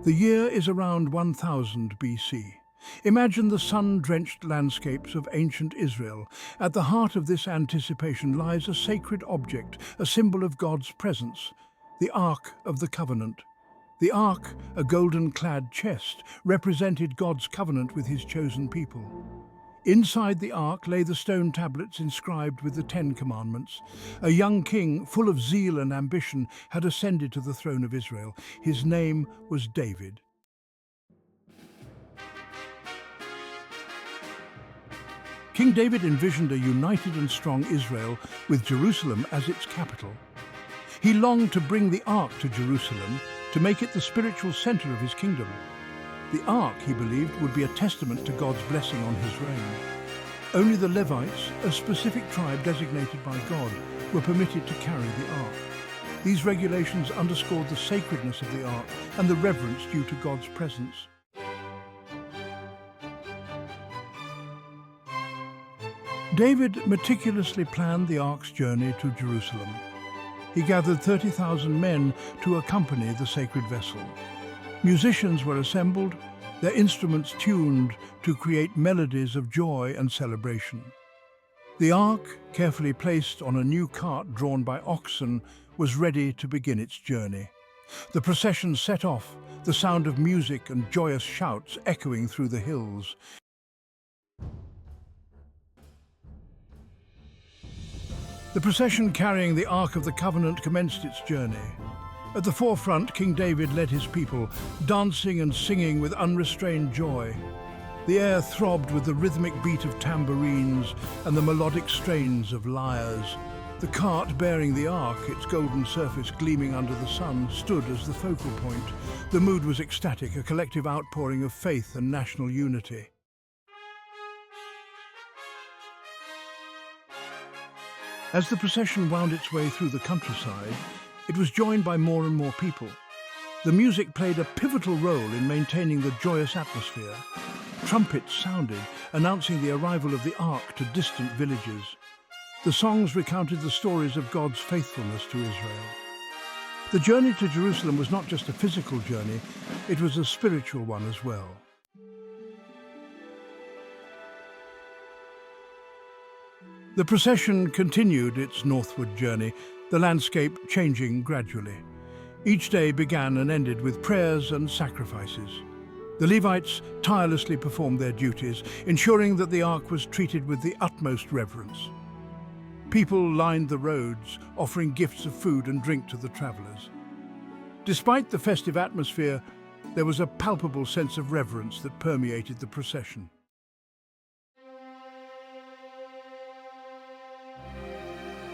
The year is around 1000 BC. Imagine the sun-drenched landscapes of ancient Israel. At the heart of this anticipation lies a sacred object, a symbol of God's presence, the Ark of the Covenant. The Ark, a golden-clad chest, represented God's covenant with his chosen people. Inside the Ark lay the stone tablets inscribed with the Ten Commandments. A young king, full of zeal and ambition, had ascended to the throne of Israel. His name was David. King David envisioned a united and strong Israel with Jerusalem as its capital. He longed to bring the Ark to Jerusalem, to make it the spiritual center of his kingdom. The Ark, he believed, would be a testament to God's blessing on his reign. Only the Levites, a specific tribe designated by God, were permitted to carry the Ark. These regulations underscored the sacredness of the Ark and the reverence due to God's presence. David meticulously planned the Ark's journey to Jerusalem. He gathered 30,000 men to accompany the sacred vessel. Musicians were assembled, their instruments tuned to create melodies of joy and celebration. The Ark, carefully placed on a new cart drawn by oxen, was ready to begin its journey. The procession set off, the sound of music and joyous shouts echoing through the hills. The procession carrying the Ark of the Covenant commenced its journey. At the forefront, King David led his people, dancing and singing with unrestrained joy. The air throbbed with the rhythmic beat of tambourines and the melodic strains of lyres. The cart bearing the Ark, its golden surface gleaming under the sun, stood as the focal point. The mood was ecstatic, a collective outpouring of faith and national unity. As the procession wound its way through the countryside, it was joined by more and more people. The music played a pivotal role in maintaining the joyous atmosphere. Trumpets sounded, announcing the arrival of the Ark to distant villages. The songs recounted the stories of God's faithfulness to Israel. The journey to Jerusalem was not just a physical journey, it was a spiritual one as well. The procession continued its northward journey, the landscape changing gradually. Each day began and ended with prayers and sacrifices. The Levites tirelessly performed their duties, ensuring that the Ark was treated with the utmost reverence. People lined the roads, offering gifts of food and drink to the travelers. Despite the festive atmosphere, there was a palpable sense of reverence that permeated the procession.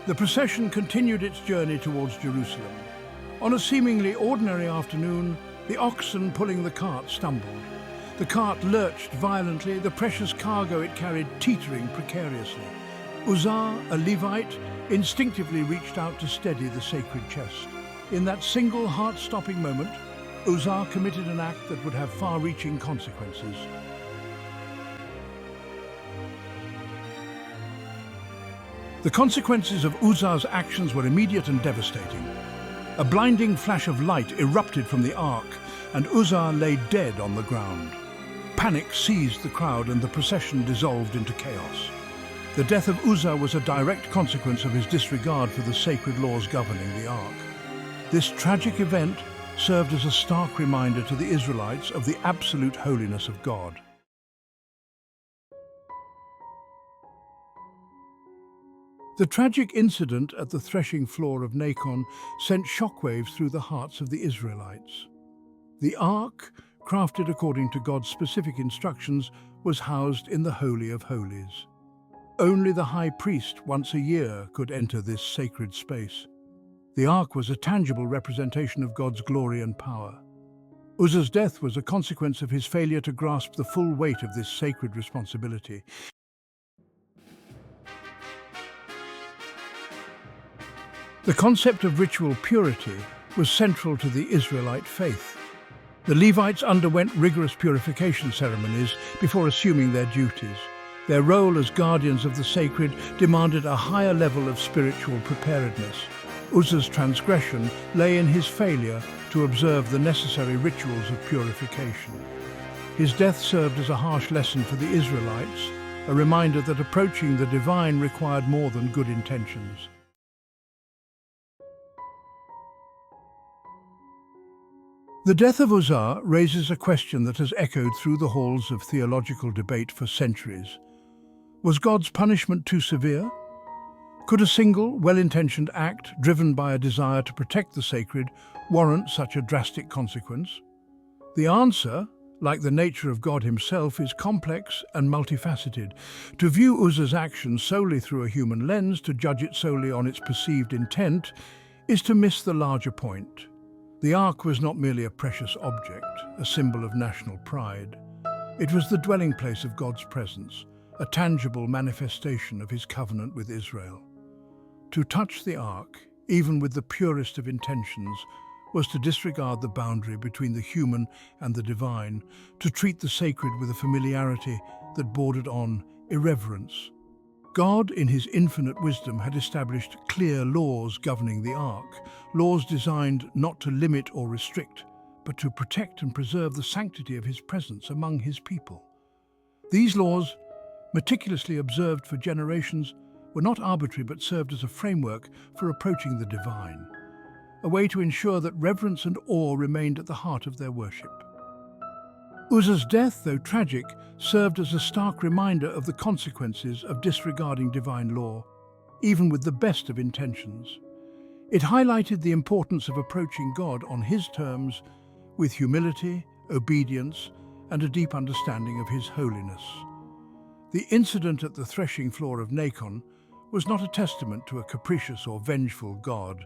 The procession continued its journey towards Jerusalem. On a seemingly ordinary afternoon, the oxen pulling the cart stumbled. The cart lurched violently, the precious cargo it carried teetering precariously. Uzzah, a Levite, instinctively reached out to steady the sacred chest. In that single heart-stopping moment, Uzzah committed an act that would have far-reaching consequences. The consequences of Uzzah's actions were immediate and devastating. A blinding flash of light erupted from the Ark, and Uzzah lay dead on the ground. Panic seized the crowd and the procession dissolved into chaos. The death of Uzzah was a direct consequence of his disregard for the sacred laws governing the Ark. This tragic event served as a stark reminder to the Israelites of the absolute holiness of God. The tragic incident at the threshing floor of Nacon sent shockwaves through the hearts of the Israelites. The Ark, crafted according to God's specific instructions, was housed in the Holy of Holies. Only the high priest once a year could enter this sacred space. The Ark was a tangible representation of God's glory and power. Uzzah's death was a consequence of his failure to grasp the full weight of this sacred responsibility. The concept of ritual purity was central to the Israelite faith. The Levites underwent rigorous purification ceremonies before assuming their duties. Their role as guardians of the sacred demanded a higher level of spiritual preparedness. Uzzah's transgression lay in his failure to observe the necessary rituals of purification. His death served as a harsh lesson for the Israelites, a reminder that approaching the divine required more than good intentions. The death of Uzzah raises a question that has echoed through the halls of theological debate for centuries. Was God's punishment too severe? Could a single, well-intentioned act, driven by a desire to protect the sacred, warrant such a drastic consequence? The answer, like the nature of God himself, is complex and multifaceted. To view Uzzah's actions solely through a human lens, to judge it solely on its perceived intent, is to miss the larger point. The ark was not merely a precious object, a symbol of national pride. It was the dwelling place of God's presence, a tangible manifestation of his covenant with Israel. To touch the ark, even with the purest of intentions, was to disregard the boundary between the human and the divine, to treat the sacred with a familiarity that bordered on irreverence. God, in his infinite wisdom, had established clear laws governing the ark, laws designed not to limit or restrict, but to protect and preserve the sanctity of his presence among his people. These laws, meticulously observed for generations, were not arbitrary but served as a framework for approaching the divine, a way to ensure that reverence and awe remained at the heart of their worship. Uzzah's death, though tragic, served as a stark reminder of the consequences of disregarding divine law, even with the best of intentions. It highlighted the importance of approaching God on his terms, with humility, obedience, and a deep understanding of his holiness. The incident at the threshing floor of Nacon was not a testament to a capricious or vengeful God,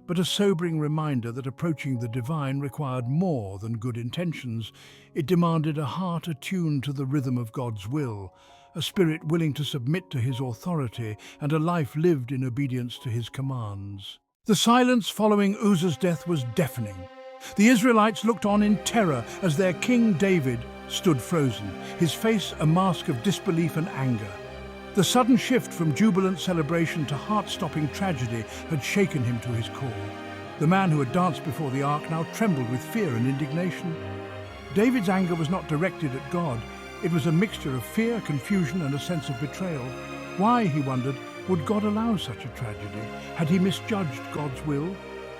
but a sobering reminder that approaching the divine required more than good intentions. It demanded a heart attuned to the rhythm of God's will, a spirit willing to submit to his authority, and a life lived in obedience to his commands. The silence following Uzzah's death was deafening. The Israelites looked on in terror as their king David stood frozen, his face a mask of disbelief and anger. The sudden shift from jubilant celebration to heart-stopping tragedy had shaken him to his core. The man who had danced before the ark now trembled with fear and indignation. David's anger was not directed at God. It was a mixture of fear, confusion, and a sense of betrayal. Why, he wondered, would God allow such a tragedy? Had he misjudged God's will?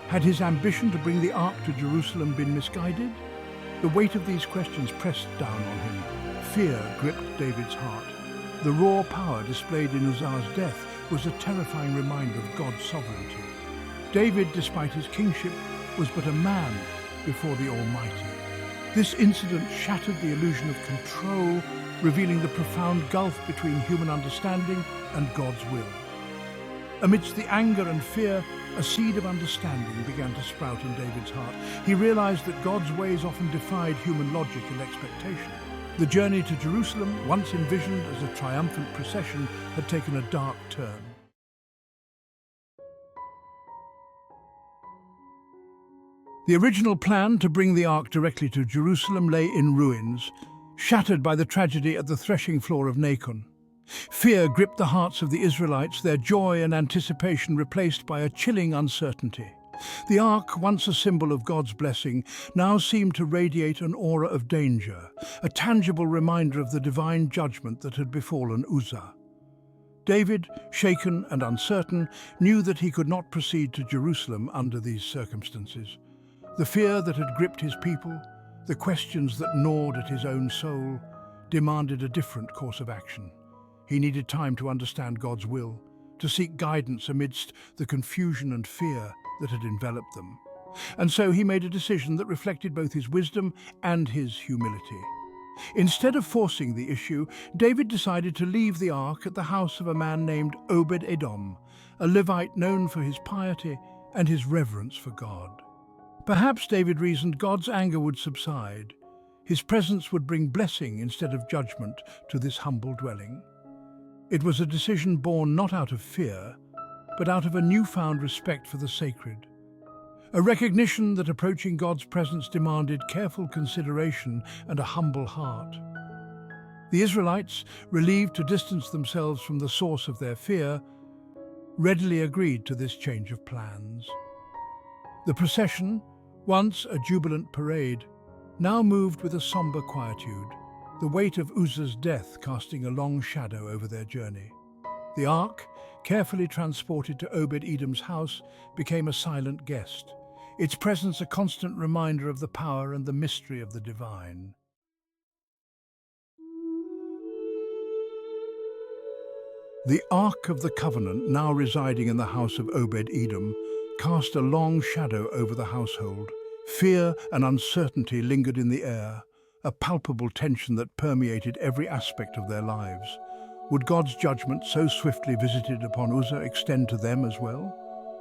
Had his ambition to bring the ark to Jerusalem been misguided? The weight of these questions pressed down on him. Fear gripped David's heart. The raw power displayed in Uzzah's death was a terrifying reminder of God's sovereignty. David, despite his kingship, was but a man before the Almighty. This incident shattered the illusion of control, revealing the profound gulf between human understanding and God's will. Amidst the anger and fear, a seed of understanding began to sprout in David's heart. He realized that God's ways often defied human logic and expectation. The journey to Jerusalem, once envisioned as a triumphant procession, had taken a dark turn. The original plan to bring the ark directly to Jerusalem lay in ruins, shattered by the tragedy at the threshing floor of Nacon. Fear gripped the hearts of the Israelites, their joy and anticipation replaced by a chilling uncertainty. The ark, once a symbol of God's blessing, now seemed to radiate an aura of danger, a tangible reminder of the divine judgment that had befallen Uzzah. David, shaken and uncertain, knew that he could not proceed to Jerusalem under these circumstances. The fear that had gripped his people, the questions that gnawed at his own soul, demanded a different course of action. He needed time to understand God's will, to seek guidance amidst the confusion and fear that had enveloped them. And so he made a decision that reflected both his wisdom and his humility. Instead of forcing the issue, David decided to leave the ark at the house of a man named Obed-Edom, a Levite known for his piety and his reverence for God. Perhaps, David reasoned, God's anger would subside. His presence would bring blessing instead of judgment to this humble dwelling. It was a decision born not out of fear, but out of a newfound respect for the sacred. A recognition that approaching God's presence demanded careful consideration and a humble heart. The Israelites, relieved to distance themselves from the source of their fear, readily agreed to this change of plans. The procession, once a jubilant parade, now moved with a somber quietude, the weight of Uzzah's death casting a long shadow over their journey. The ark, carefully transported to Obed-Edom's house, became a silent guest, its presence a constant reminder of the power and the mystery of the divine. The Ark of the Covenant, now residing in the house of Obed-Edom, cast a long shadow over the household. Fear and uncertainty lingered in the air, a palpable tension that permeated every aspect of their lives. Would God's judgment, so swiftly visited upon Uzzah, extend to them as well?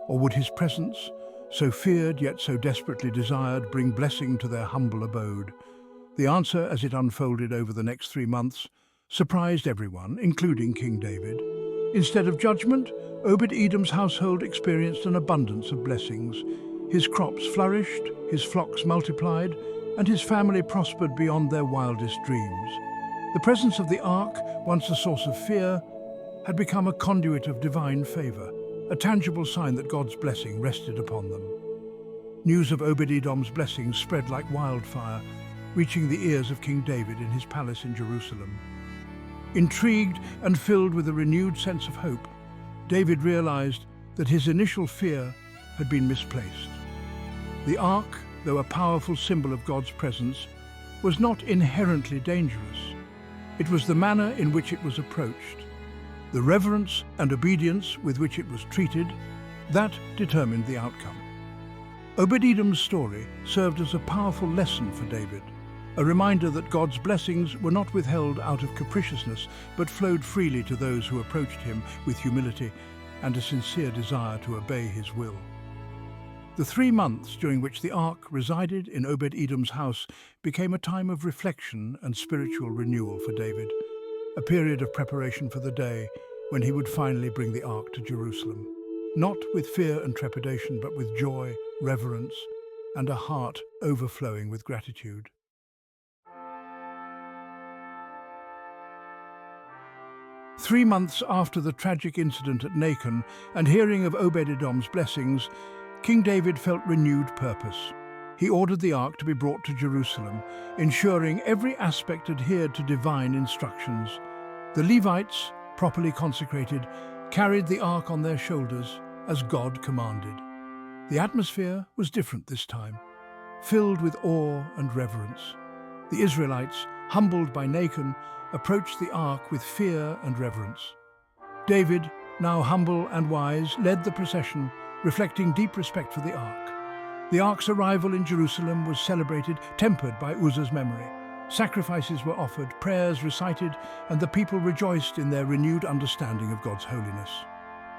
Or would his presence, so feared yet so desperately desired, bring blessing to their humble abode? The answer, as it unfolded over the next 3 months, surprised everyone, including King David. Instead of judgment, Obed-Edom's household experienced an abundance of blessings. His crops flourished, his flocks multiplied, and his family prospered beyond their wildest dreams. The presence of the ark, once a source of fear, had become a conduit of divine favor, a tangible sign that God's blessing rested upon them. News of Obed-Edom's blessings spread like wildfire, reaching the ears of King David in his palace in Jerusalem. Intrigued and filled with a renewed sense of hope, David realized that his initial fear had been misplaced. The ark, though a powerful symbol of God's presence, was not inherently dangerous. It was the manner in which it was approached, the reverence and obedience with which it was treated, that determined the outcome. Obed-Edom's story served as a powerful lesson for David, a reminder that God's blessings were not withheld out of capriciousness, but flowed freely to those who approached him with humility and a sincere desire to obey his will. The 3 months during which the ark resided in Obed-Edom's house became a time of reflection and spiritual renewal for David, a period of preparation for the day when he would finally bring the ark to Jerusalem, not with fear and trepidation, but with joy, reverence, and a heart overflowing with gratitude. 3 months after the tragic incident at Nacon and hearing of Obed-Edom's blessings, King David felt renewed purpose. He ordered the ark to be brought to Jerusalem, ensuring every aspect adhered to divine instructions. The Levites, properly consecrated, carried the ark on their shoulders as God commanded. The atmosphere was different this time, filled with awe and reverence. The Israelites, humbled by Nacon, approached the ark with fear and reverence. David, now humble and wise, led the procession, reflecting deep respect for the ark. The ark's arrival in Jerusalem was celebrated, tempered by Uzzah's memory. Sacrifices were offered, prayers recited, and the people rejoiced in their renewed understanding of God's holiness.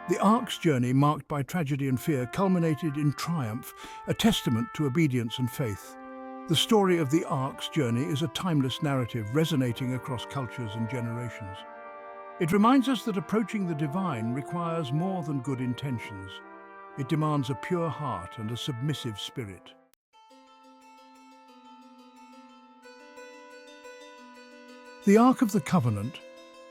The ark's journey, marked by tragedy and fear, culminated in triumph, a testament to obedience and faith. The story of the ark's journey is a timeless narrative resonating across cultures and generations. It reminds us that approaching the divine requires more than good intentions. It demands a pure heart and a submissive spirit. The Ark of the Covenant,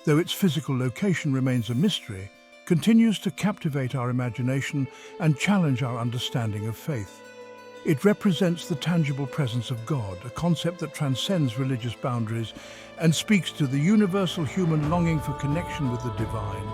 though its physical location remains a mystery, continues to captivate our imagination and challenge our understanding of faith. It represents the tangible presence of God, a concept that transcends religious boundaries and speaks to the universal human longing for connection with the divine.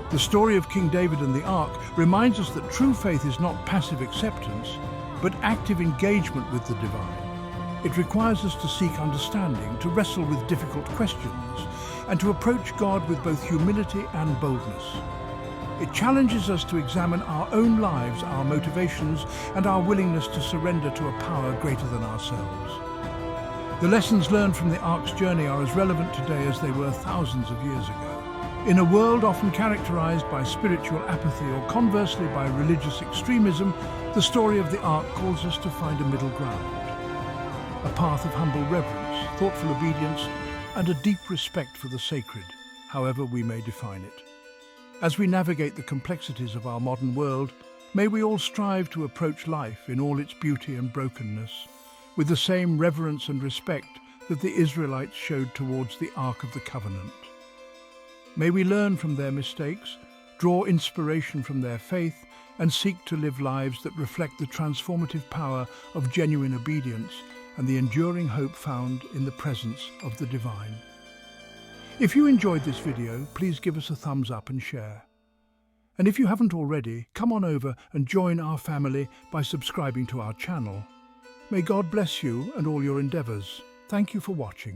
The story of King David and the Ark reminds us that true faith is not passive acceptance, but active engagement with the divine. It requires us to seek understanding, to wrestle with difficult questions, and to approach God with both humility and boldness. It challenges us to examine our own lives, our motivations, and our willingness to surrender to a power greater than ourselves. The lessons learned from the Ark's journey are as relevant today as they were thousands of years ago. In a world often characterized by spiritual apathy or conversely by religious extremism, the story of the Ark calls us to find a middle ground. A path of humble reverence, thoughtful obedience, and a deep respect for the sacred, however we may define it. As we navigate the complexities of our modern world, may we all strive to approach life in all its beauty and brokenness, with the same reverence and respect that the Israelites showed towards the Ark of the Covenant. May we learn from their mistakes, draw inspiration from their faith, and seek to live lives that reflect the transformative power of genuine obedience and the enduring hope found in the presence of the divine. If you enjoyed this video, please give us a thumbs up and share. And if you haven't already, come on over and join our family by subscribing to our channel. May God bless you and all your endeavors. Thank you for watching.